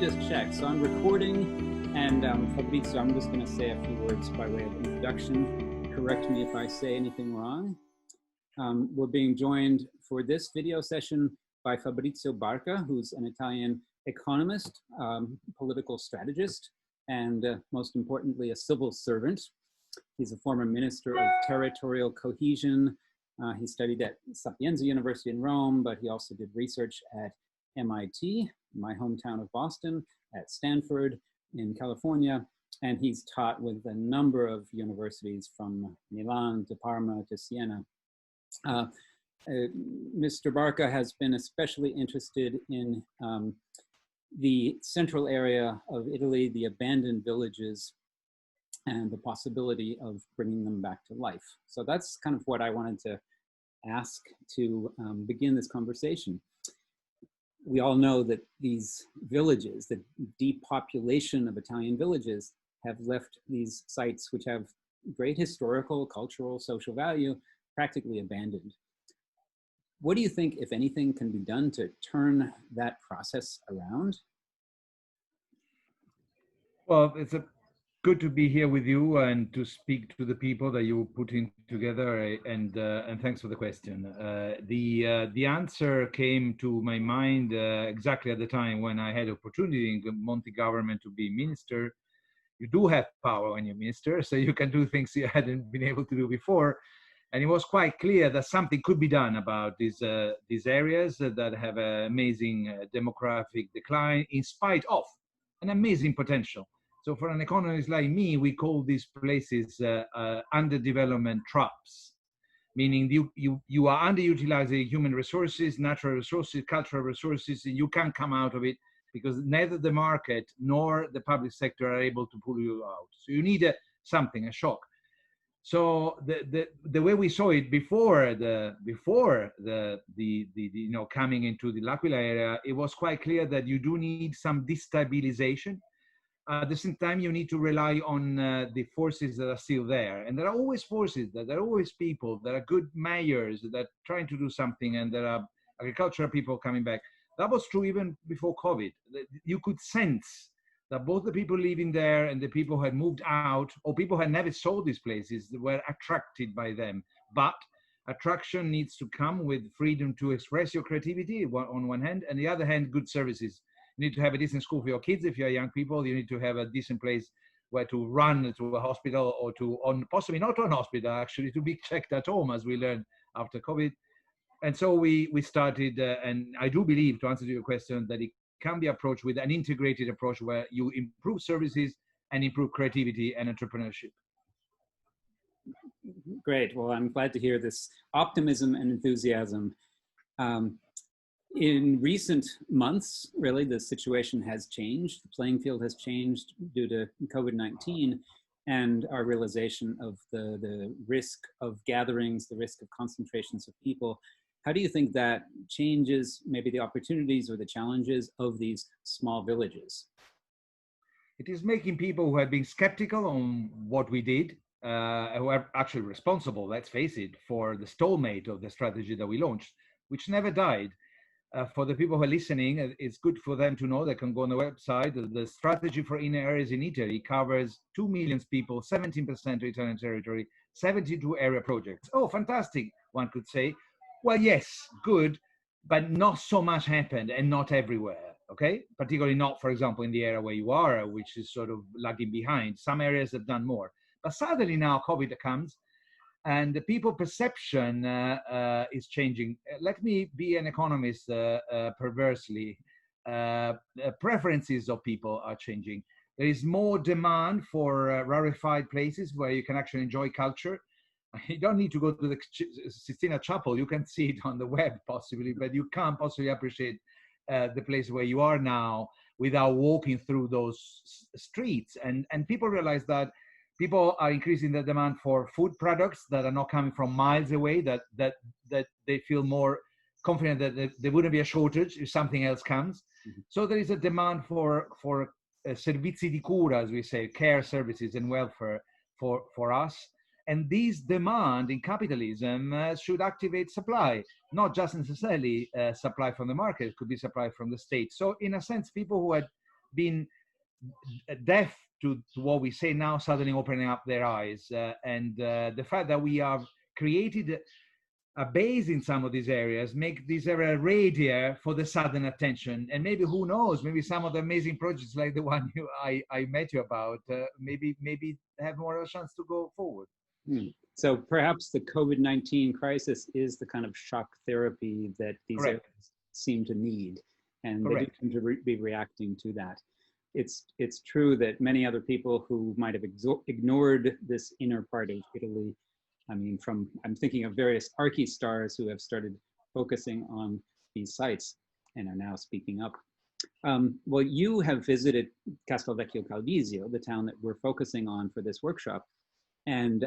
just check. So I'm recording, and Fabrizio, I'm just going to say a few words by way of introduction. Correct me if I say anything wrong. We're being joined for this video session by Fabrizio Barca, who's an Italian economist, political strategist, and most importantly, a civil servant. He's a former minister of territorial cohesion. He studied at Sapienza University in Rome, but he also did research at MIT, my hometown of Boston, at Stanford in California, and he's taught with a number of universities from Milan to Parma to Siena. Mr. Barca has been especially interested in the central area of Italy, the abandoned villages, and the possibility of bringing them back to life. So that's kind of what I wanted to ask to begin this conversation. We all know that these villages, the depopulation of Italian villages, have left these sites which have great historical, cultural, social value, practically abandoned. What do you think, if anything, can be done to turn that process around? Well, it's good to be here with you and to speak to the people that you put in together, and thanks for the question. The answer came to my mind exactly at the time when I had opportunity in Monti government to be minister. You do have power when you're minister, so you can do things you hadn't been able to do before. And it was quite clear that something could be done about these areas that have an amazing demographic decline in spite of an amazing potential. So for an economist like me, we call these places underdevelopment traps, meaning you are underutilizing human resources, natural resources, cultural resources, and you can't come out of it because neither the market nor the public sector are able to pull you out. So you need something, a shock. So the way we saw it before the coming into the L'Aquila area, it was quite clear that you do need some destabilization. At the same time, you need to rely on the forces that are still there, and there are always forces. There are always people. There are good mayors that are trying to do something, and there are agricultural people coming back. That was true even before COVID. You could sense that both the people living there and the people who had moved out, or people who had never saw these places, were attracted by them. But attraction needs to come with freedom to express your creativity on one hand, and the other hand, good services. You need to have a decent school for your kids if you're young people. You need to have a decent place where to run to a hospital, or possibly not to an hospital, actually, to be checked at home, as we learned after COVID. And so we started, and I do believe, to answer your question, that it can be approached with an integrated approach where you improve services and improve creativity and entrepreneurship. Great. Well, I'm glad to hear this optimism and enthusiasm. In recent months, really, the situation has changed. The playing field has changed due to COVID-19 and our realization of the risk of gatherings, the risk of concentrations of people. How do you think that changes maybe the opportunities or the challenges of these small villages? It is making people who have been skeptical on what we did, who are actually responsible, let's face it, for the stalemate of the strategy that we launched, which never died. For the people who are listening, it's good for them to know they can go on the website. The strategy for inner areas in Italy covers 2 million people, 17% of Italian territory, 72 area projects. Oh, fantastic, one could say. Well, yes, good, but not so much happened, and not everywhere, okay? Particularly not, for example, in the area where you are, which is sort of lagging behind. Some areas have done more. But suddenly now COVID comes, and the people perception is changing. Let me be an economist perversely. Preferences of people are changing. There is more demand for rarefied places where you can actually enjoy culture. You don't need to go to the Sistina Chapel. You can see it on the web possibly, but you can't possibly appreciate the place where you are now without walking through those streets. And people realize that people are increasing the demand for food products that are not coming from miles away, that they feel more confident that there wouldn't be a shortage if something else comes. Mm-hmm. So there is a demand for servizi di cura, as we say, care services and welfare for us. And this demand in capitalism should activate supply, not just necessarily supply from the market, it could be supply from the state. So in a sense, people who had been deaf to what we say now, suddenly opening up their eyes. And the fact that we have created a base in some of these areas, make this area readier for the sudden attention. And maybe, who knows, maybe some of the amazing projects like the one I met you about, maybe have more of a chance to go forward. So perhaps the COVID-19 crisis is the kind of shock therapy that these areas seem to need. And they do seem to be reacting to that. It's true that many other people who might have ignored this inner part of Italy, I mean, I'm thinking of various archi-stars who have started focusing on these sites and are now speaking up. Well, you have visited Castelvecchio Calvisio, the town that we're focusing on for this workshop. And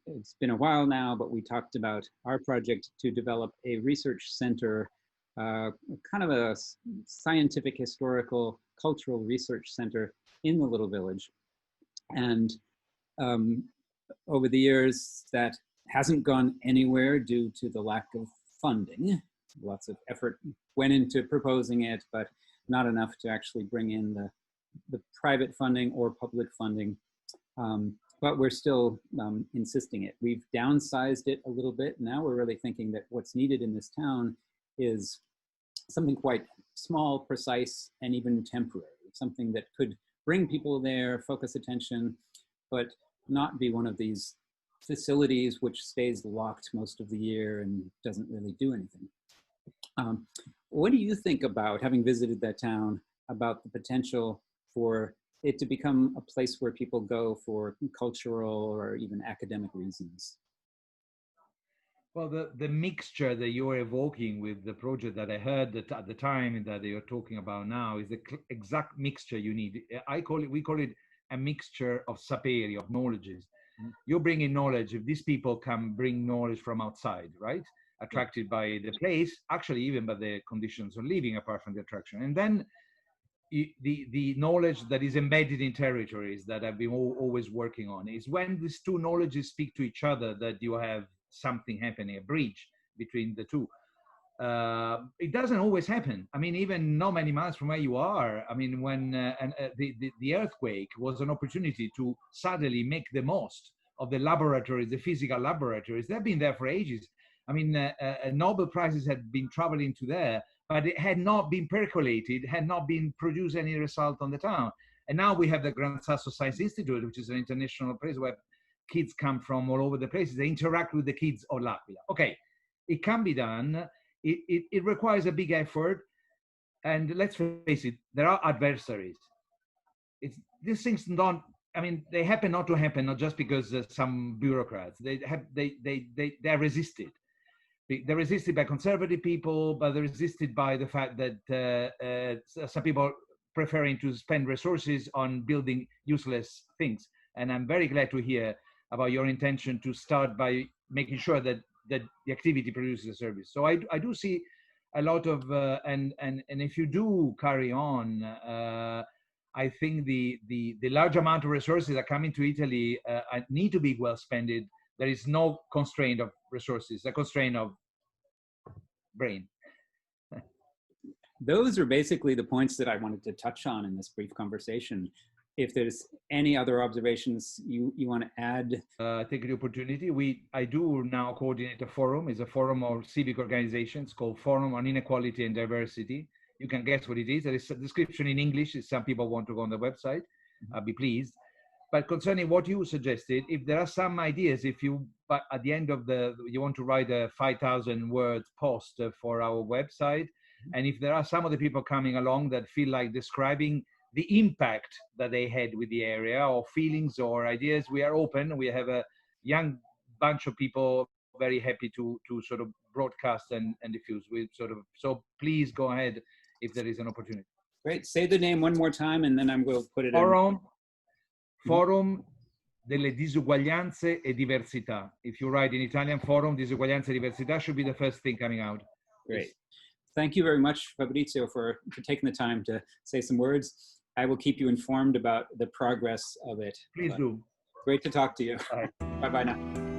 it's been a while now, but we talked about our project to develop a research center, kind of a scientific, historical, cultural research center in the little village. And over the years, that hasn't gone anywhere due to the lack of funding. Lots of effort went into proposing it, but not enough to actually bring in the private funding or public funding. But we're still insisting it. We've downsized it a little bit. Now we're really thinking that what's needed in this town is something quite small, precise, and even temporary. Something that could bring people there, focus attention, but not be one of these facilities which stays locked most of the year and doesn't really do anything. What do you think about, having visited that town, about the potential for it to become a place where people go for cultural or even academic reasons? Well, the mixture that you're evoking with the project that I heard at the time that you're talking about now is the exact mixture you need. We call it a mixture of saperi, of knowledges. You're bringing knowledge. If these people can bring knowledge from outside, right? Attracted by the place, actually even by the conditions of living apart from the attraction. And then the knowledge that is embedded in territories that I've been always working on is when these two knowledges speak to each other, that you have something happening, a bridge between the two. It doesn't always happen. I mean, even not many miles from where you are, I mean, when the earthquake was an opportunity to suddenly make the most of the laboratories, the physical laboratories. They've been there for ages. I mean, Nobel Prizes had been traveling to there, but it had not been percolated, had not been produced any result on the town. And now we have the Gran Sasso Science Institute, which is an international place where kids come from all over the places. They interact with the kids of L'Aquila. Okay, it can be done. It requires a big effort. And let's face it, there are adversaries. These things don't, I mean, they happen not to happen, not just because some bureaucrats, they're resisted. They're resisted by conservative people, but they're resisted by the fact that some people preferring to spend resources on building useless things. And I'm very glad to hear about your intention to start by making sure that the activity produces a service. So I do see a lot of, and if you do carry on, I think the large amount of resources that come into Italy need to be well spent. There is no constraint of resources, a constraint of brain. Those are basically the points that I wanted to touch on in this brief conversation. If there's any other observations you want to add. Take the opportunity. I do now coordinate a forum. It's a forum of civic organizations called Forum on Inequality and Diversity. You can guess what it is. There is a description in English if some people want to go on the website. I'll be pleased. But concerning what you suggested, if there are some ideas, but at the end of you want to write a 5,000 word post for our website, and if there are some of the people coming along that feel like describing the impact that they had with the area, or feelings or ideas, we are open. We have a young bunch of people very happy to sort of broadcast and diffuse. So please go ahead if there is an opportunity. Great. Say the name one more time, and then I'm going to put it in. Forum delle Disuguaglianze e Diversità. If you write in Italian, Forum Disuguaglianze e Diversità should be the first thing coming out. Great. Thank you very much, Fabrizio, for taking the time to say some words. I will keep you informed about the progress of it. Please do. Great to talk to you. Bye-bye now.